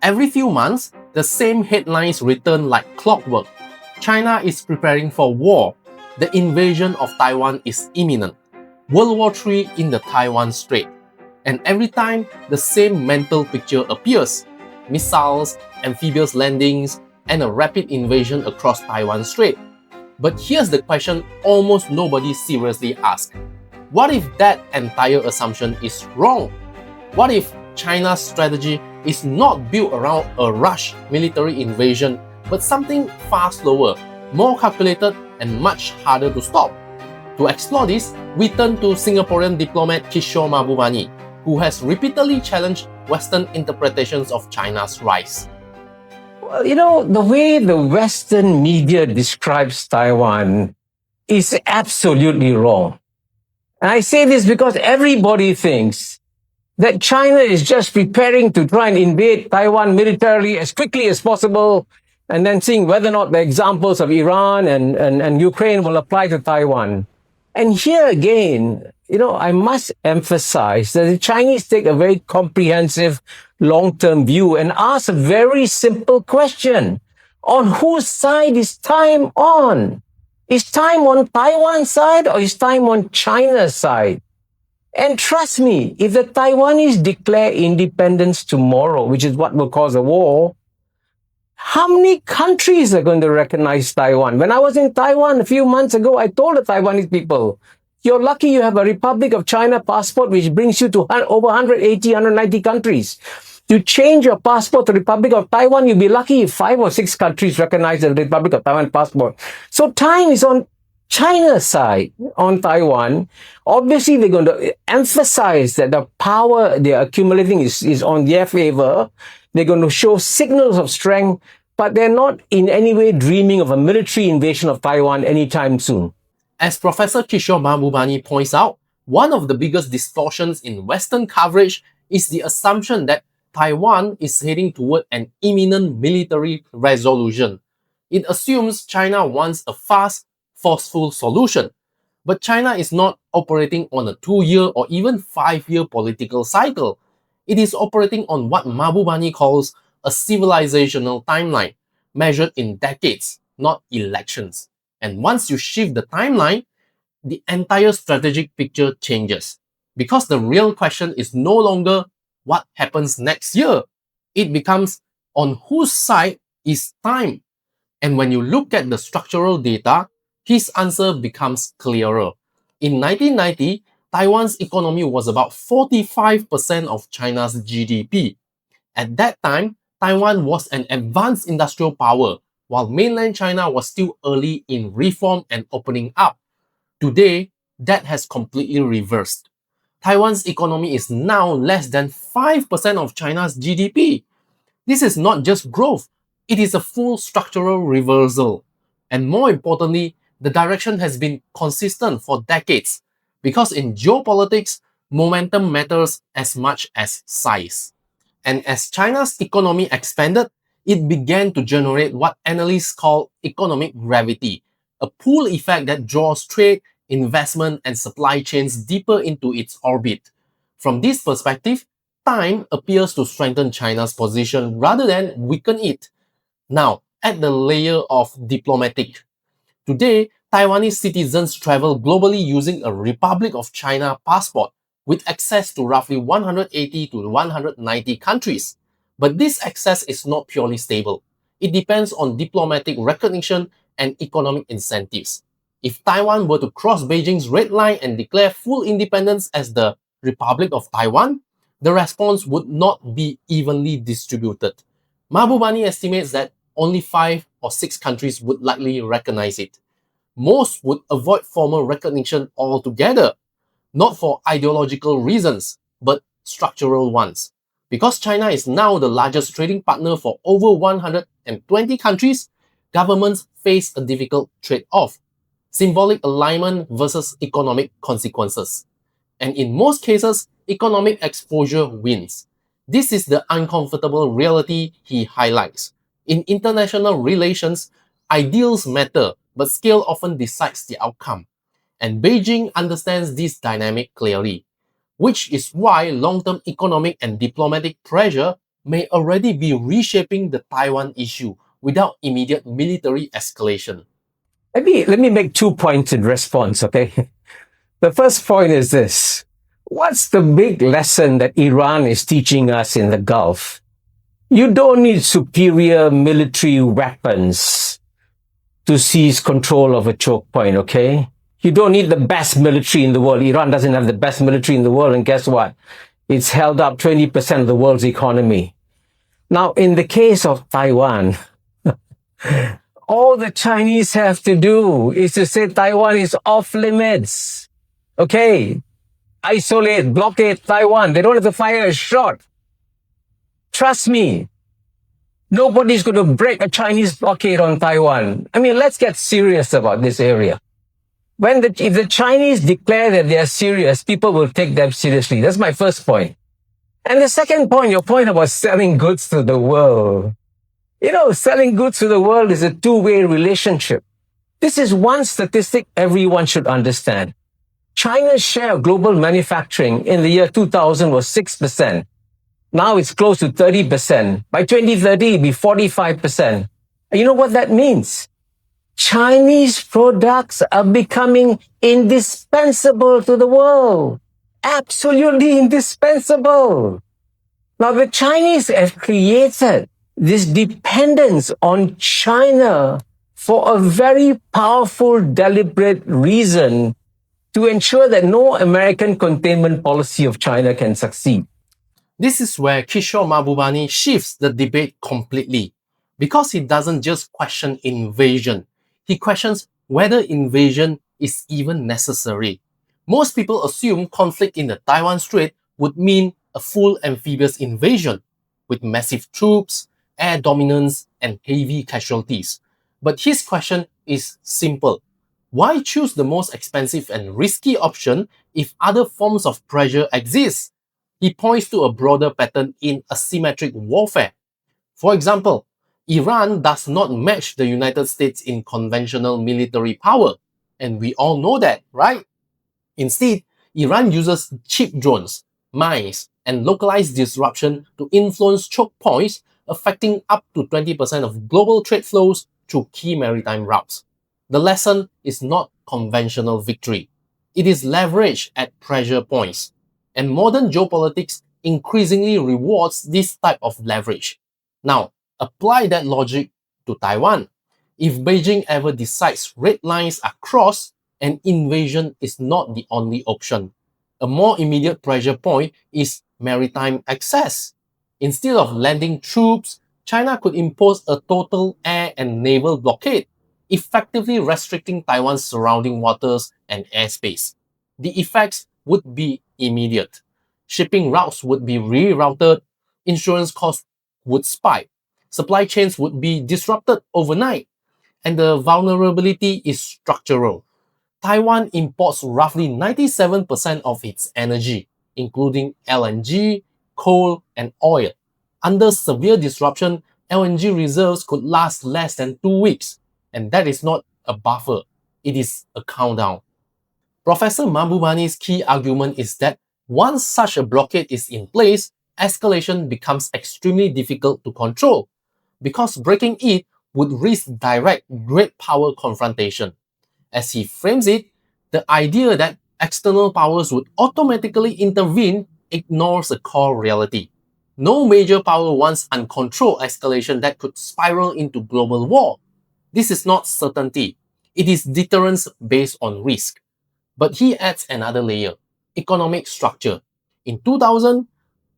Every few months, the same headlines return like clockwork. China is preparing for war. The invasion of Taiwan is imminent. World War III in the Taiwan Strait. And every time, the same mental picture appears. Missiles, amphibious landings, and a rapid invasion across Taiwan Strait. But here's the question almost nobody seriously asks. What if that entire assumption is wrong? What if China's strategy is not built around a rush military invasion, but something far slower, more calculated, and much harder to stop? To explore this, we turn to Singaporean diplomat Kishore Mahbubani, who has repeatedly challenged Western interpretations of China's rise. Well, you know, the way the Western media describes Taiwan is absolutely wrong. And I say this because everybody thinks that China is just preparing to try and invade Taiwan militarily as quickly as possible, and then seeing whether or not the examples of Iran and Ukraine will apply to Taiwan. And here again, you know, I must emphasize that the Chinese take a very comprehensive long-term view and ask a very simple question. On whose side is time on? Is time on Taiwan's side or is time on China's side? And trust me, if the Taiwanese declare independence tomorrow, which is what will cause a war, how many countries are going to recognize Taiwan? When I was in Taiwan a few months ago, I told the Taiwanese people, you're lucky you have a Republic of China passport, which brings you to over 180, 190 countries. To change your passport to Republic of Taiwan, you'll be lucky if 5 or 6 countries recognize the Republic of Taiwan passport. So time is on China's side on Taiwan. Obviously, they're going to emphasize that the power they're accumulating is on their favor. They're going to show signals of strength, but they're not in any way dreaming of a military invasion of Taiwan anytime soon. As Professor Kishore Mahbubani points out, one of the biggest distortions in Western coverage is the assumption that Taiwan is heading toward an imminent military resolution. It assumes China wants a fast, forceful solution. But China is not operating on a 2-year or even 5-year political cycle. It is operating on what Mahbubani calls a civilizational timeline, measured in decades, not elections. And once you shift the timeline, the entire strategic picture changes. Because the real question is no longer what happens next year. It becomes on whose side is time. And when you look at the structural data, his answer becomes clearer. In 1990, Taiwan's economy was about 45% of China's GDP. At that time, Taiwan was an advanced industrial power, while mainland China was still early in reform and opening up. Today, that has completely reversed. Taiwan's economy is now less than 5% of China's GDP. This is not just growth, it is a full structural reversal. And more importantly, the direction has been consistent for decades, because in geopolitics, momentum matters as much as size. And as China's economy expanded, it began to generate what analysts call economic gravity, a pull effect that draws trade, investment, and supply chains deeper into its orbit. From this perspective, time appears to strengthen China's position rather than weaken it. Now, at the layer of diplomatic. Today, Taiwanese citizens travel globally using a Republic of China passport with access to roughly 180 to 190 countries. But this access is not purely stable. It depends on diplomatic recognition and economic incentives. If Taiwan were to cross Beijing's red line and declare full independence as the Republic of Taiwan, the response would not be evenly distributed. Mahbubani estimates that only 5 or 6 countries would likely recognize it. Most would avoid formal recognition altogether, not for ideological reasons, but structural ones. Because China is now the largest trading partner for over 120 countries, governments face a difficult trade-off: symbolic alignment versus economic consequences. And in most cases, economic exposure wins. This is the uncomfortable reality he highlights. In international relations, ideals matter, but scale often decides the outcome. And Beijing understands this dynamic clearly, which is why long-term economic and diplomatic pressure may already be reshaping the Taiwan issue without immediate military escalation. Let me make 2 points in response, okay? The first point is this. What's the big lesson that Iran is teaching us in the Gulf? You don't need superior military weapons to seize control of a choke point, okay? You don't need the best military in the world. Iran doesn't have the best military in the world, and guess what? It's held up 20% of the world's economy. Now, in the case of Taiwan, all the Chinese have to do is to say Taiwan is off limits. Okay, isolate, blockade Taiwan. They don't have to fire a shot. Trust me, nobody's going to break a Chinese blockade on Taiwan. I mean, let's get serious about this area. If the Chinese declare that they are serious, people will take them seriously. That's my first point. And the second point, your point about selling goods to the world. You know, selling goods to the world is a two-way relationship. This is one statistic everyone should understand. China's share of global manufacturing in the year 2000 was 6%. Now it's close to 30%. By 2030, it'll be 45%. And you know what that means? Chinese products are becoming indispensable to the world. Absolutely indispensable. Now, the Chinese have created this dependence on China for a very powerful, deliberate reason to ensure that no American containment policy of China can succeed. This is where Kishore Mahbubani shifts the debate completely, because he doesn't just question invasion, he questions whether invasion is even necessary. Most people assume conflict in the Taiwan Strait would mean a full amphibious invasion, with massive troops, air dominance, and heavy casualties. But his question is simple. Why choose the most expensive and risky option if other forms of pressure exist? He points to a broader pattern in asymmetric warfare. For example, Iran does not match the United States in conventional military power, and we all know that, right? Instead, Iran uses cheap drones, mines, and localized disruption to influence choke points, affecting up to 20% of global trade flows through key maritime routes. The lesson is not conventional victory. It is leverage at pressure points. And modern geopolitics increasingly rewards this type of leverage. Now, apply that logic to Taiwan. If Beijing ever decides red lines are crossed, an invasion is not the only option. A more immediate pressure point is maritime access. Instead of landing troops, China could impose a total air and naval blockade, effectively restricting Taiwan's surrounding waters and airspace. The effects would be immediate. Shipping routes would be rerouted, insurance costs would spike, supply chains would be disrupted overnight, and the vulnerability is structural. Taiwan imports roughly 97% of its energy, including LNG, coal, and oil. Under severe disruption, LNG reserves could last less than 2 weeks, and that is not a buffer, it is a countdown. Professor Mahbubani's key argument is that once such a blockade is in place, escalation becomes extremely difficult to control, because breaking it would risk direct great power confrontation. As he frames it, the idea that external powers would automatically intervene ignores a core reality. No major power wants uncontrolled escalation that could spiral into global war. This is not certainty, it is deterrence based on risk. But he adds another layer: economic structure. In 2000,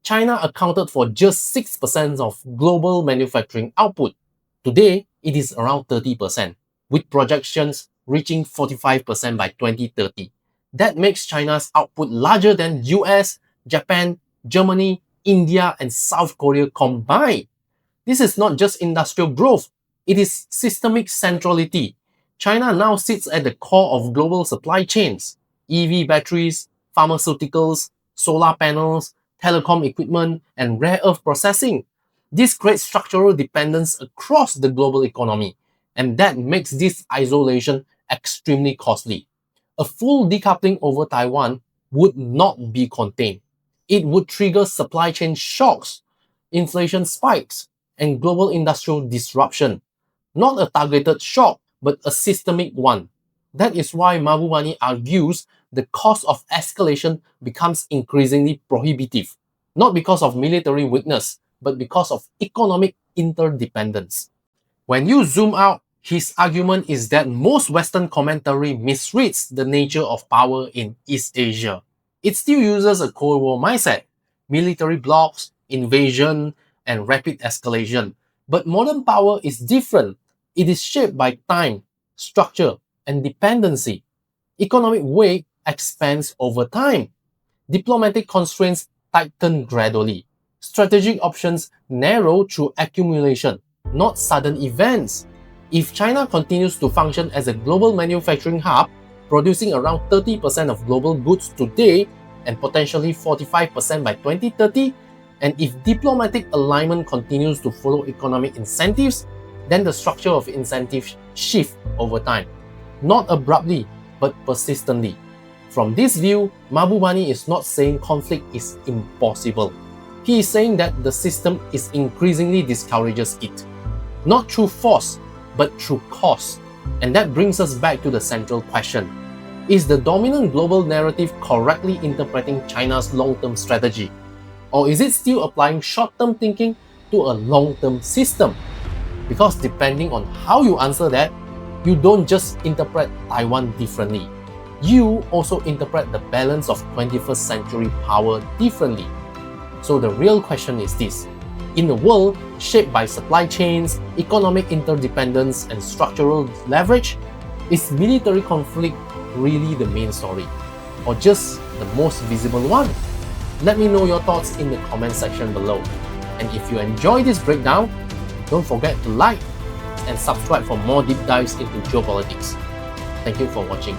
China accounted for just 6% of global manufacturing output. Today, it is around 30%, with projections reaching 45% by 2030. That makes China's output larger than US, Japan, Germany, India, and South Korea combined. This is not just industrial growth, it is systemic centrality. China now sits at the core of global supply chains: EV batteries, pharmaceuticals, solar panels, telecom equipment, and rare earth processing. This creates structural dependence across the global economy, and that makes this isolation extremely costly. A full decoupling over Taiwan would not be contained. It would trigger supply chain shocks. inflation spikes, and global industrial disruption. Not a targeted shock, but a systemic one. That is why Mahbubani argues the cost of escalation becomes increasingly prohibitive, not because of military weakness, but because of economic interdependence. When you zoom out, his argument is that most Western commentary misreads the nature of power in East Asia. It still uses a Cold War mindset, military blocs, invasion, and rapid escalation. But modern power is different. It is shaped by time, structure, and dependency. Economic weight expands over time. Diplomatic constraints tighten gradually. Strategic options narrow through accumulation, not sudden events. If China continues to function as a global manufacturing hub, producing around 30% of global goods today and potentially 45% by 2030, and if diplomatic alignment continues to follow economic incentives, then the structure of incentives shift over time. Not abruptly, but persistently. From this view, Mahbubani is not saying conflict is impossible. He is saying that the system is increasingly discourages it. Not through force, but through cost. And that brings us back to the central question. Is the dominant global narrative correctly interpreting China's long-term strategy? Or is it still applying short-term thinking to a long-term system? Because depending on how you answer that, you don't just interpret Taiwan differently. You also interpret the balance of 21st century power differently. So the real question is this. In a world shaped by supply chains, economic interdependence, and structural leverage, is military conflict really the main story? Or just the most visible one? Let me know your thoughts in the comment section below. And if you enjoy this breakdown, don't forget to like and subscribe for more deep dives into geopolitics. Thank you for watching.